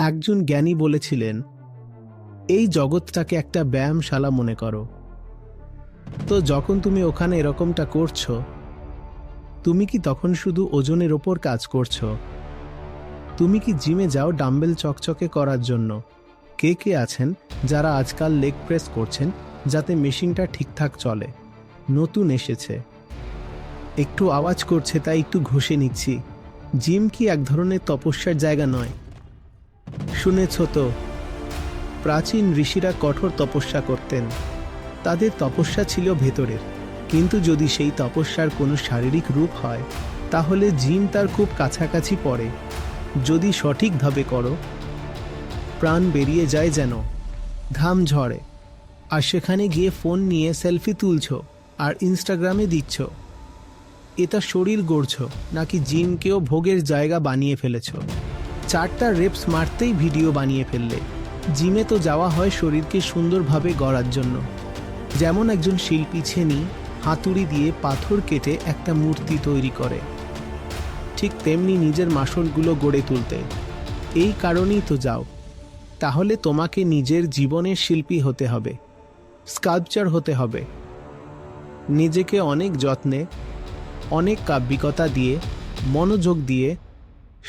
একজন জ্ঞানী বলেছিলেন, এই জগৎটাকে একটা ব্যায়ামশালা মনে করো। তো যখন তুমি ওখানে এরকমটা করছো, তুমি কি তখন শুধু ওজনের ওপর কাজ করছো? তুমি কি জিমে যাও ডাম্বেল চকচকে করার জন্য? কে কে আছেন যারা আজকাল লেগ প্রেস করছেন যাতে মেশিনটা ঠিকঠাক চলে? নতুন এসেছে, একটু আওয়াজ করছে তাই একটু ঘষে নিচ্ছি। জিম কি এক ধরনের তপস্যার জায়গা নয়? শুনেছ তো, প্রাচীন ঋষিরা কঠোর তপস্যা করতেন। তাদের তপস্যা ছিল ভেতরের, কিন্তু যদি সেই তপস্যার কোনো শারীরিক রূপ হয় তাহলে জিম তার খুব কাছাকাছি পড়ে। যদি সঠিকভাবে করো, প্রাণ বেরিয়ে যায় যেন, ঘাম ঝরে, আর সেখানে গিয়ে ফোন নিয়ে সেলফি তুলছ আর ইনস্টাগ্রামে দিচ্ছ। এটা শরীর গড়ছ নাকি জিমকেও ভোগের জায়গা বানিয়ে ফেলেছ? 4টা রেপস মারতেই ভিডিও বানিয়ে ফেললে। জিমে তো যাওয়া হয় শরীরকে সুন্দরভাবে গড়ার জন্য। যেমন একজন শিল্পী ছেনি হাতুড়ি দিয়ে পাথর কেটে একটা মূর্তি তৈরি করে, ঠিক তেমনি নিজের মাসলগুলো গড়ে তুলতে। এই কারণেই তো যাও। তাহলে তোমাকে নিজের জীবনের শিল্পী হতে হবে, স্কাল্পচার হতে হবে। নিজেকে অনেক যত্নে, অনেক কাব্যিকতা দিয়ে, মনোযোগ দিয়ে,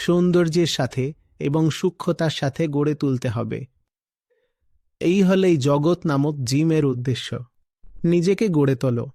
সৌন্দর্যের সাথে এবং সূক্ষ্মতার সাথে গড়ে তুলতে হবে। এই হলেই জগৎ নামক জিমের উদ্দেশ্য। নিজেকে গড়ে তোলো।